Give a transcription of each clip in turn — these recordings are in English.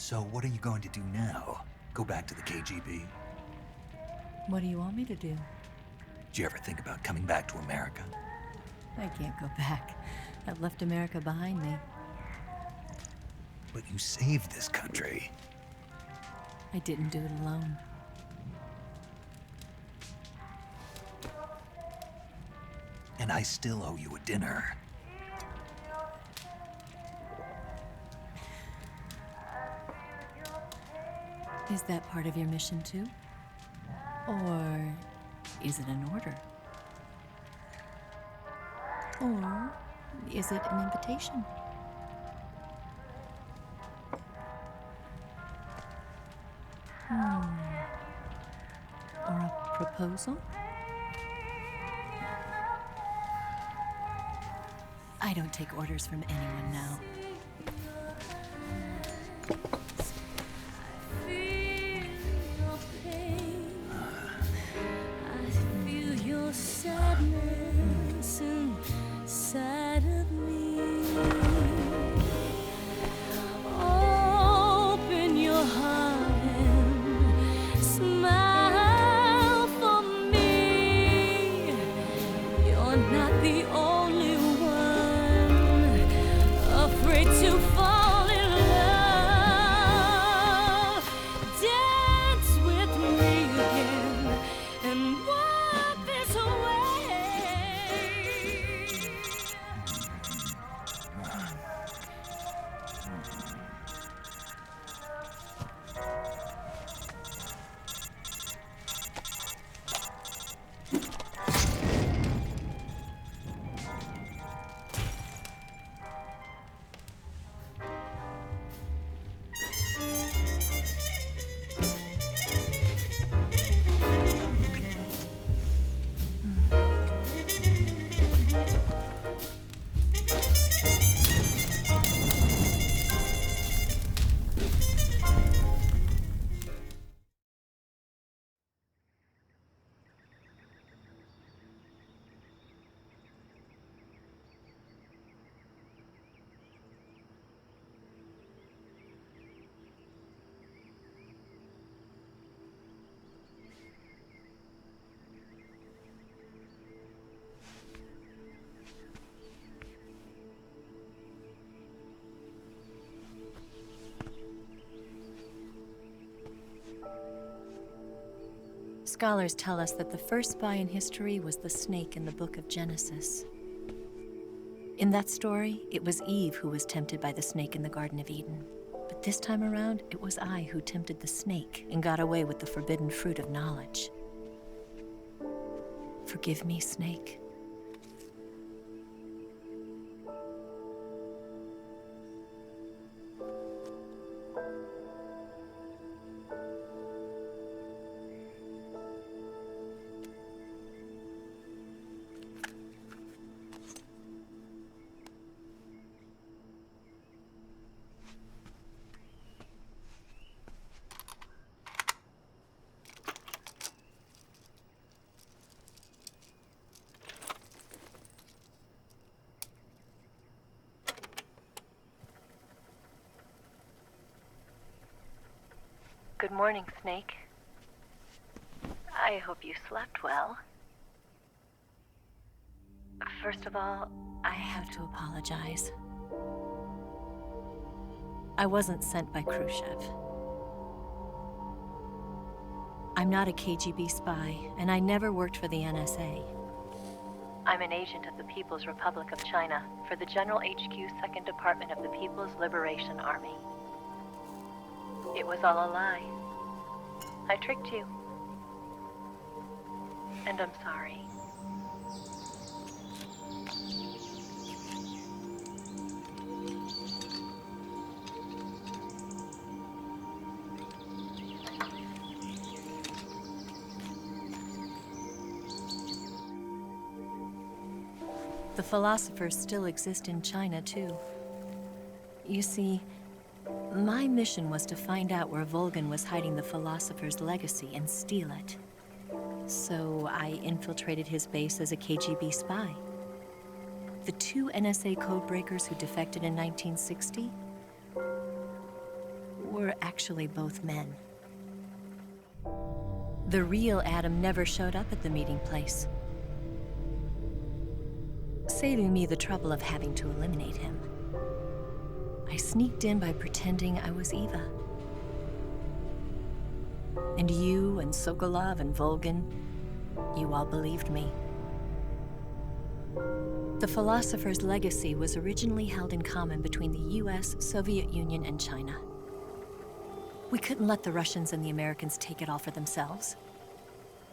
So what are you going to do now? Go back to the KGB? What do you want me to do? Did you ever think about coming back to America? I can't go back. I've left America behind me. But you saved this country. I didn't do it alone. And I still owe you a dinner. Is that part of your mission too? Or is it an order? Or is it an invitation? Or a proposal? I don't take orders from anyone now. Sadness inside of me. Open your heart and smile for me. You're not the only one afraid to fall in love. Dance with me again and walk this way. Scholars tell us that the first spy in history was the snake in the book of Genesis. In that story, it was Eve who was tempted by the snake in the Garden of Eden. But this time around, it was I who tempted the snake and got away with the forbidden fruit of knowledge. Forgive me, snake. Good morning, Snake. I hope you slept well. First of all, I have to apologize. I wasn't sent by Khrushchev. I'm not a KGB spy, and I never worked for the NSA. I'm an agent of the People's Republic of China for the General HQ 2nd Department of the People's Liberation Army. It was all a lie. I tricked you. And I'm sorry. The philosophers still exist in China, too. You see, my mission was to find out where Volgin was hiding the philosopher's legacy and steal it. So I infiltrated his base as a KGB spy. The 2 NSA codebreakers who defected in 1960 were actually both men. The real Adam never showed up at the meeting place, saving me the trouble of having to eliminate him. I sneaked in by pretending I was Eva. And you and Sokolov and Volgin, you all believed me. The philosopher's legacy was originally held in common between the US, Soviet Union, and China. We couldn't let the Russians and the Americans take it all for themselves.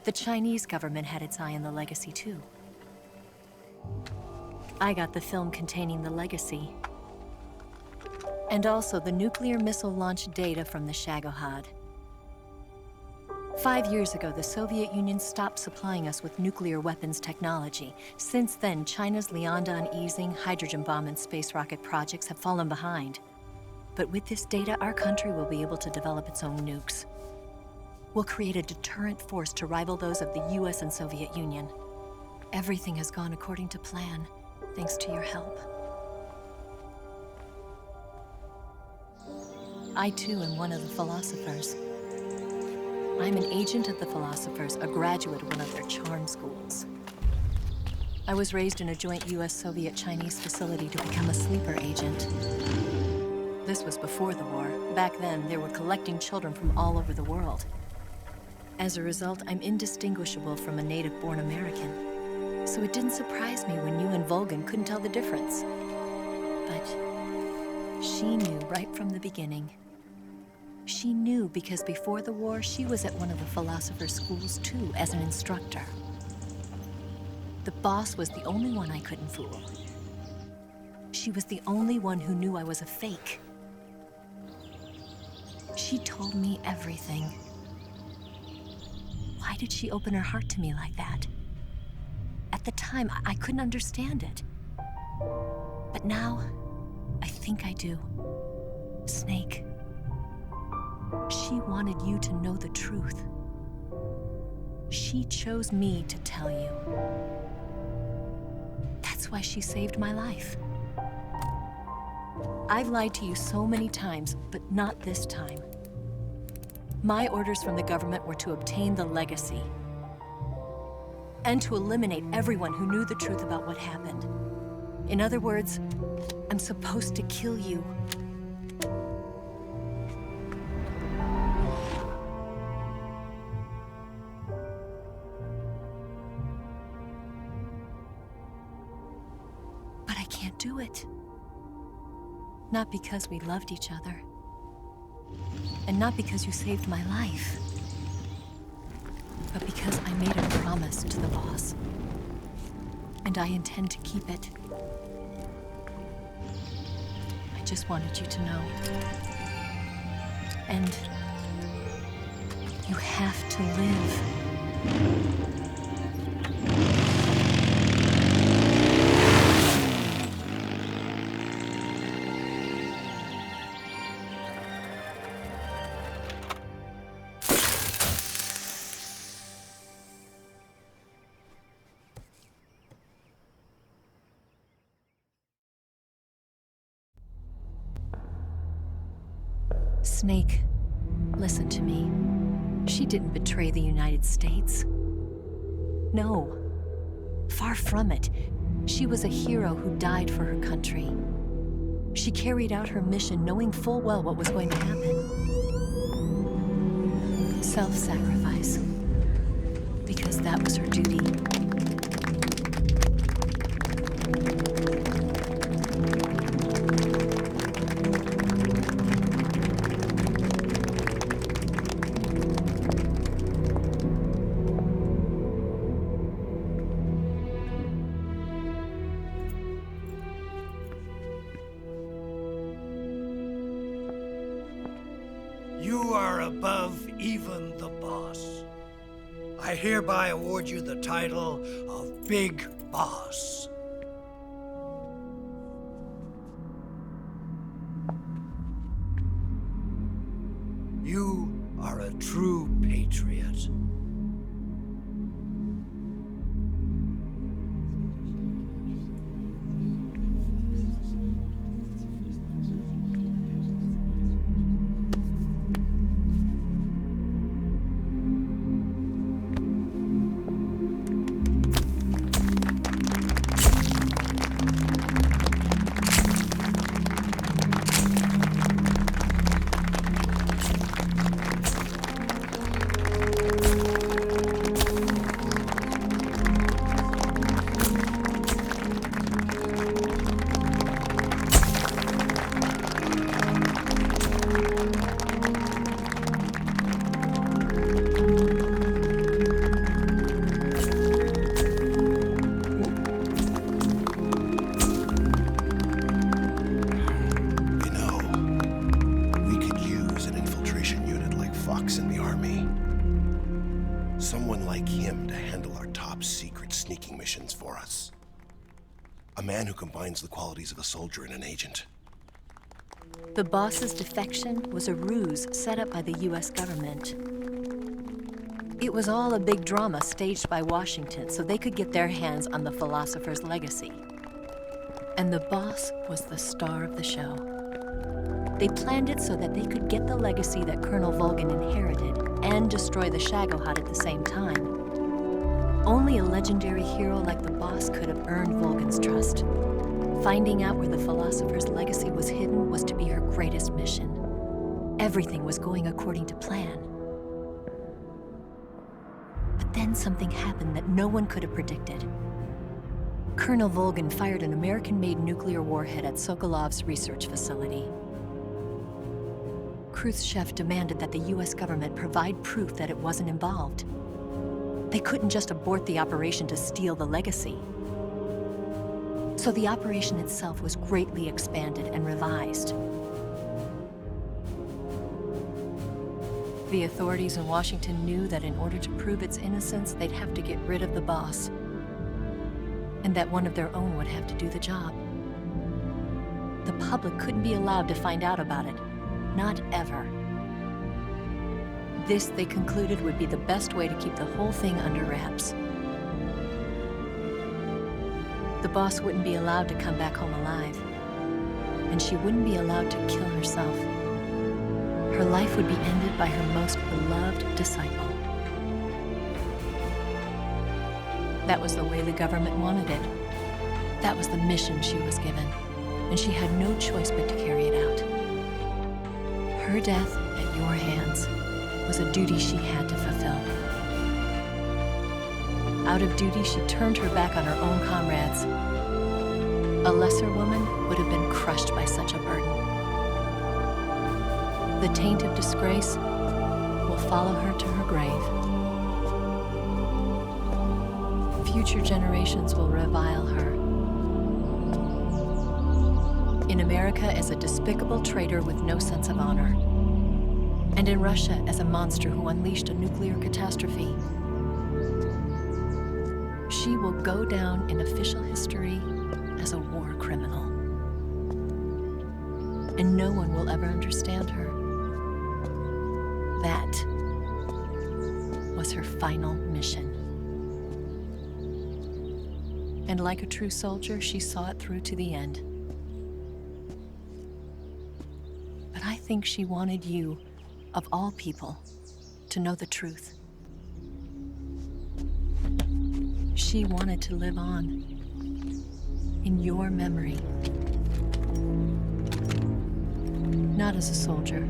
The Chinese government had its eye on the legacy too. I got the film containing the legacy, and also the nuclear missile launch data from the Shagohod. 5 years ago, the Soviet Union stopped supplying us with nuclear weapons technology. Since then, China's Liaodong easing, hydrogen bomb, and space rocket projects have fallen behind. But with this data, our country will be able to develop its own nukes. We'll create a deterrent force to rival those of the US and Soviet Union. Everything has gone according to plan, thanks to your help. I too am one of the philosophers. I'm an agent of the philosophers, a graduate of one of their charm schools. I was raised in a joint US-Soviet-Chinese facility to become a sleeper agent. This was before the war. Back then, they were collecting children from all over the world. As a result, I'm indistinguishable from a native-born American. So it didn't surprise me when you and Volgin couldn't tell the difference. But she knew right from the beginning. She knew because before the war, she was at one of the philosopher's schools too, as an instructor. The boss was the only one I couldn't fool. She was the only one who knew I was a fake. She told me everything. Why did she open her heart to me like that? At the time, I couldn't understand it. But now, I think I do. Snake. She wanted you to know the truth. She chose me to tell you. That's why she saved my life. I've lied to you so many times, but not this time. My orders from the government were to obtain the legacy and to eliminate everyone who knew the truth about what happened. In other words, I'm supposed to kill you. But I can't do it. Not because we loved each other. And not because you saved my life. But because I made a promise to the boss. And I intend to keep it. I just wanted you to know. And you have to live. Snake, listen to me. She didn't betray the United States. No, far from it. She was a hero who died for her country. She carried out her mission knowing full well what was going to happen. Self-sacrifice. Because that was her duty. You are above even the boss. I hereby award you the title of Big Boss. You are a true patriot. sneaking missions for us. A man who combines the qualities of a soldier and an agent. The boss's defection was a ruse set up by the US government. It was all a big drama staged by Washington so they could get their hands on the philosopher's legacy. And the boss was the star of the show. They planned it so that they could get the legacy that Colonel Volgin inherited and destroy the Shagohod at the same time. Only a legendary hero like the boss could have earned Volgin's trust. Finding out where the philosopher's legacy was hidden was to be her greatest mission. Everything was going according to plan. But then something happened that no one could have predicted. Colonel Volgin fired an American-made nuclear warhead at Sokolov's research facility. Khrushchev demanded that the US government provide proof that it wasn't involved. They couldn't just abort the operation to steal the legacy. So the operation itself was greatly expanded and revised. The authorities in Washington knew that in order to prove its innocence, they'd have to get rid of the boss, and that one of their own would have to do the job. The public couldn't be allowed to find out about it. Not ever. This, they concluded, would be the best way to keep the whole thing under wraps. The boss wouldn't be allowed to come back home alive, and she wouldn't be allowed to kill herself. Her life would be ended by her most beloved disciple. That was the way the government wanted it. That was the mission she was given, and she had no choice but to carry it out. Her death at your hands was a duty she had to fulfill. Out of duty, she turned her back on her own comrades. A lesser woman would have been crushed by such a burden. The taint of disgrace will follow her to her grave. Future generations will revile her. In America as a despicable traitor with no sense of honor. And in Russia as a monster who unleashed a nuclear catastrophe. She will go down in official history as a war criminal. And no one will ever understand her. That was her final mission. And like a true soldier, she saw it through to the end. But I think she wanted you, of all people, to know the truth. She wanted to live on in your memory. Not as a soldier,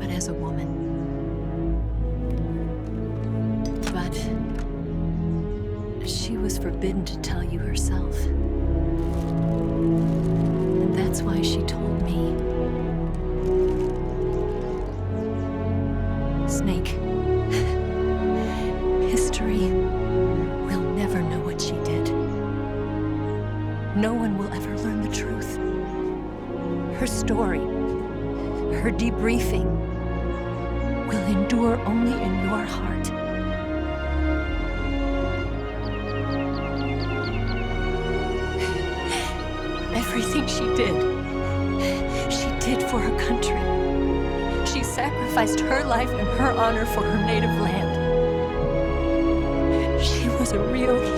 but as a woman. But she was forbidden to tell you herself. And that's why she told me. Snake, history will never know what she did. No one will ever learn the truth. Her story, her debriefing, will endure only in your heart. Everything she did for her country. She sacrificed her life and her honor for her native land. She was a real hero.